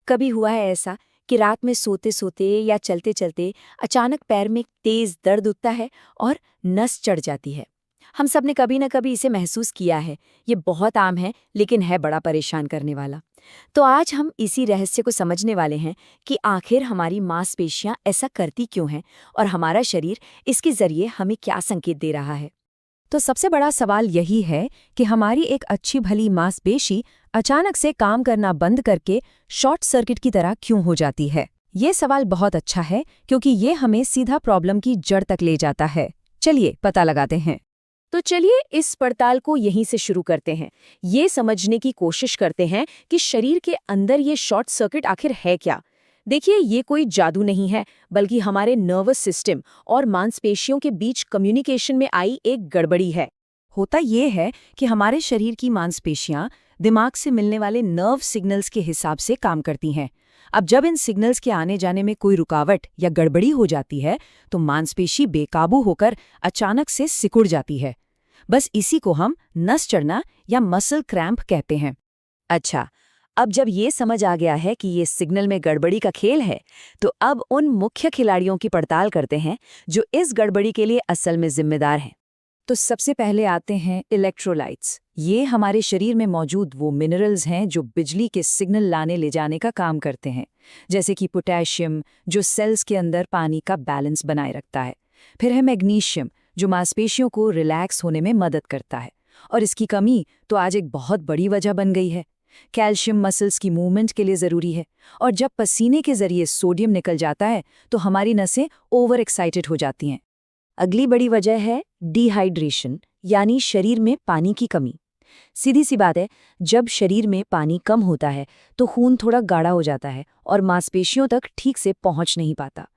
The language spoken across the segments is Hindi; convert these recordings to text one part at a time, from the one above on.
कभी हुआ है ऐसा कि रात में सोते सोते या चलते चलते अचानक पैर में तेज दर्द उठता है और नस चढ़ जाती है। हम सब ने कभी ना कभी इसे महसूस किया है। ये बहुत आम है, लेकिन है बड़ा परेशान करने वाला। तो आज हम इसी रहस्य को समझने वाले हैं कि आखिर हमारी मांसपेशियां ऐसा करती क्यों हैं और हमारा शरीर इसके जरिए हमें क्या संकेत दे रहा है। तो सबसे बड़ा सवाल यही है कि हमारी एक अच्छी भली मांसपेशी अचानक से काम करना बंद करके शॉर्ट सर्किट की तरह क्यों हो जाती है। ये सवाल बहुत अच्छा है क्योंकि ये हमें सीधा प्रॉब्लम की जड़ तक ले जाता है। चलिए पता लगाते हैं। तो चलिए इस पड़ताल को यहीं से शुरू करते हैं। ये समझने की कोशिश करते हैं कि शरीर के अंदर ये शॉर्ट सर्किट आखिर है क्या। देखिए, ये कोई जादू नहीं है, बल्कि हमारे नर्वस सिस्टम और मांसपेशियों के बीच कम्युनिकेशन में आई एक गड़बड़ी है। होता ये है कि हमारे शरीर की मांसपेशियां दिमाग से मिलने वाले नर्व सिग्नल्स के हिसाब से काम करती हैं। अब जब इन सिग्नल्स के आने जाने में कोई रुकावट या गड़बड़ी हो जाती है तो मांसपेशी बेकाबू होकर अचानक से सिकुड़ जाती है। बस इसी को हम नस चढ़ना या मसल क्रैम्प कहते हैं। अच्छा, अब जब ये समझ आ गया है कि ये सिग्नल में गड़बड़ी का खेल है, तो अब उन मुख्य खिलाड़ियों की पड़ताल करते हैं जो इस गड़बड़ी के लिए असल में जिम्मेदार हैं। तो सबसे पहले आते हैं इलेक्ट्रोलाइट्स। ये हमारे शरीर में मौजूद वो मिनरल्स हैं जो बिजली के सिग्नल लाने ले जाने का काम करते हैं, जैसे कि पोटेशियम, जो सेल्स के अंदर पानी का बैलेंस बनाए रखता है। फिर है मैग्नीशियम, जो मांसपेशियों को रिलैक्स होने में मदद करता है, और इसकी कमी तो आज एक बहुत बड़ी वजह बन गई है। कैल्शियम मसल्स की मूवमेंट के लिए ज़रूरी है, और जब पसीने के जरिए सोडियम निकल जाता है तो हमारी नसें ओवर एक्साइटेड हो जाती हैं। अगली बड़ी वजह है डिहाइड्रेशन, यानी शरीर में पानी की कमी। सीधी सी बात है, जब शरीर में पानी कम होता है तो खून थोड़ा गाढ़ा हो जाता है और मांसपेशियों तक ठीक से पहुंच नहीं पाता।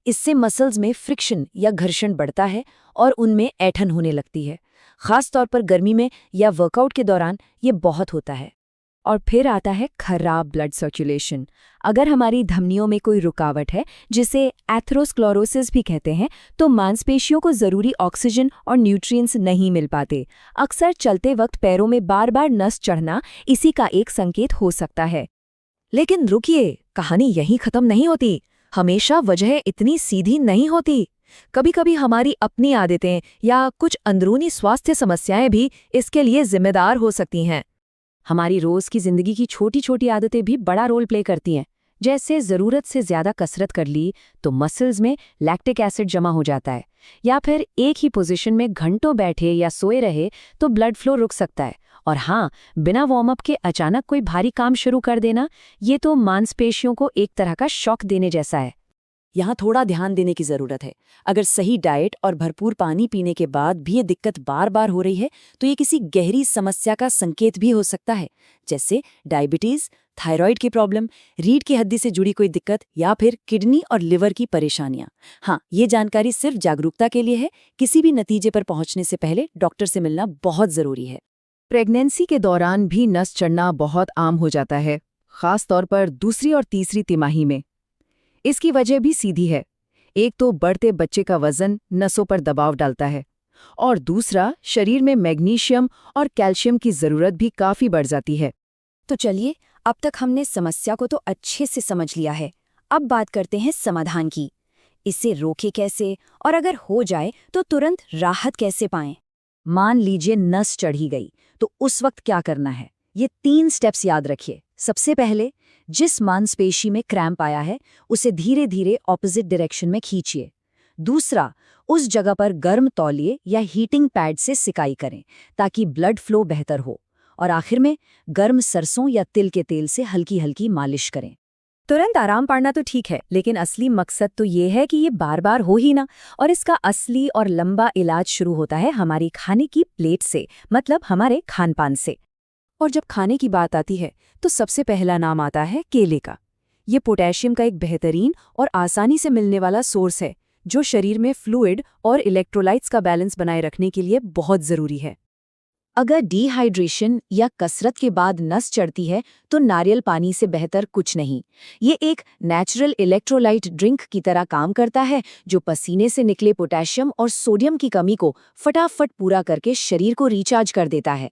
इससे मसल्स में फ्रिक्शन या घर्षण बढ़ता है और उनमें ऐंठन होने लगती है। खास तौर पर गर्मी में या वर्कआउट के दौरान ये बहुत होता है। और फिर आता है खराब ब्लड सर्कुलेशन। अगर हमारी धमनियों में कोई रुकावट है, जिसे एथेरोस्क्लेरोसिस भी कहते हैं, तो मांसपेशियों को ज़रूरी ऑक्सीजन और न्यूट्रिएंट्स नहीं मिल पाते। अक्सर चलते वक्त पैरों में बार बार नस चढ़ना इसी का एक संकेत हो सकता है। लेकिन रुकिए, कहानी यहीं खत्म नहीं होती। हमेशा वजह इतनी सीधी नहीं होती। कभी कभी हमारी अपनी आदतें या कुछ अंदरूनी स्वास्थ्य समस्याएं भी इसके लिए जिम्मेदार हो सकती हैं। हमारी रोज की जिंदगी की छोटी छोटी आदतें भी बड़ा रोल प्ले करती हैं। जैसे ज़रूरत से ज़्यादा कसरत कर ली तो मसल्स में लैक्टिक एसिड जमा हो जाता है, या फिर एक ही पोजीशन में घंटों बैठे या सोए रहे तो ब्लड फ्लो रुक सकता है। और हाँ, बिना वार्म अप के अचानक कोई भारी काम शुरू कर देना, ये तो मांसपेशियों को एक तरह का शॉक देने जैसा है। यहाँ थोड़ा ध्यान देने की ज़रूरत है। अगर सही डाइट और भरपूर पानी पीने के बाद भी ये दिक्कत बार बार हो रही है तो ये किसी गहरी समस्या का संकेत भी हो सकता है, जैसे डायबिटीज़, थायराइड की प्रॉब्लम, रीढ़ की हड्डी से जुड़ी कोई दिक्कत, या फिर किडनी और लिवर की परेशानियां। हाँ, ये जानकारी सिर्फ जागरूकता के लिए है। किसी भी नतीजे पर पहुंचने से पहले डॉक्टर से मिलना बहुत ज़रूरी है। प्रेगनेंसी के दौरान भी नस चढ़ना बहुत आम हो जाता है, खास तौर पर दूसरी और तीसरी तिमाही में। इसकी वजह भी सीधी है। एक तो बढ़ते बच्चे का वजन नसों पर दबाव डालता है, और दूसरा शरीर में मैग्नीशियम और कैल्शियम की ज़रूरत भी काफ़ी बढ़ जाती है। तो चलिए, अब तक हमने समस्या को तो अच्छे से समझ लिया है। अब बात करते हैं समाधान की। इसे रोके कैसे, और अगर हो जाए तो तुरंत राहत कैसे पाएं। मान लीजिए नस चढ़ी गई, तो उस वक्त क्या करना है? ये 3 स्टेप्स याद रखिए। सबसे पहले, जिस मांसपेशी में क्रैम्प आया है उसे धीरे धीरे ऑपोजिट डायरेक्शन में खींचिए। दूसरा, उस जगह पर गर्म तौलिए या हीटिंग पैड से सिकाई करें ताकि ब्लड फ्लो बेहतर हो। और आखिर में गर्म सरसों या तिल के तेल से हल्की हल्की मालिश करें। तुरंत आराम पाना तो ठीक है, लेकिन असली मकसद तो ये है कि ये बार बार हो ही ना। और इसका असली और लंबा इलाज शुरू होता है हमारी खाने की प्लेट से, मतलब हमारे खान पान से। और जब खाने की बात आती है तो सबसे पहला नाम आता है केले का। ये पोटेशियम का एक बेहतरीन और आसानी से मिलने वाला सोर्स है, जो शरीर में फ्लूइड और इलेक्ट्रोलाइट्स का बैलेंस बनाए रखने के लिए बहुत ज़रूरी है। अगर डिहाइड्रेशन या कसरत के बाद नस चढ़ती है तो नारियल पानी से बेहतर कुछ नहीं। ये एक नेचुरल इलेक्ट्रोलाइट ड्रिंक की तरह काम करता है, जो पसीने से निकले पोटेशियम और सोडियम की कमी को फटाफट पूरा करके शरीर को रिचार्ज कर देता है।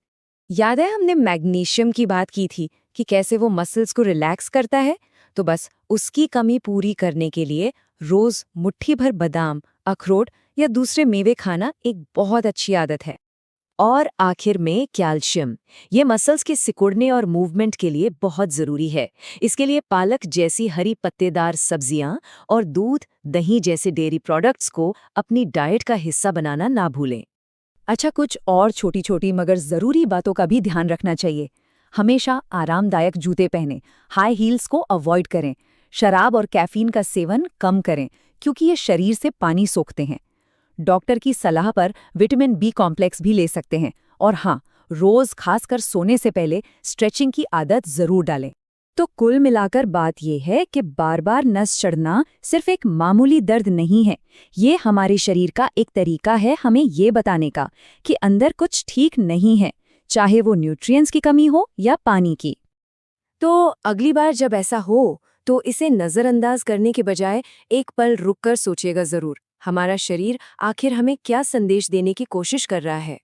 याद है हमने मैग्नीशियम की बात की थी कि कैसे वो मसल्स को रिलैक्स करता है? तो बस उसकी कमी पूरी करने के लिए रोज मुट्ठी भर बादाम, अखरोट या दूसरे मेवे खाना एक बहुत अच्छी आदत है। और आखिर में कैल्शियम, ये मसल्स के सिकुड़ने और मूवमेंट के लिए बहुत ज़रूरी है। इसके लिए पालक जैसी हरी पत्तेदार सब्जियां और दूध, दही जैसे डेयरी प्रोडक्ट्स को अपनी डाइट का हिस्सा बनाना ना भूलें। अच्छा, कुछ और छोटी छोटी मगर ज़रूरी बातों का भी ध्यान रखना चाहिए। हमेशा आरामदायक जूते पहनें, हाई हील्स को अवॉइड करें, शराब और कैफीन का सेवन कम करें क्योंकि ये शरीर से पानी सोखते हैं। डॉक्टर की सलाह पर विटामिन बी कॉम्प्लेक्स भी ले सकते हैं। और हाँ, रोज खासकर सोने से पहले स्ट्रेचिंग की आदत जरूर डालें। तो कुल मिलाकर बात यह है कि बार बार नस चढ़ना सिर्फ एक मामूली दर्द नहीं है। ये हमारे शरीर का एक तरीका है हमें ये बताने का कि अंदर कुछ ठीक नहीं है, चाहे वो न्यूट्रिएंट्स की कमी हो या पानी की। तो अगली बार जब ऐसा हो तो इसे नज़रअंदाज करने के बजाय एक पल रुककर सोचिएगा ज़रूर, हमारा शरीर आखिर हमें क्या संदेश देने की कोशिश कर रहा है।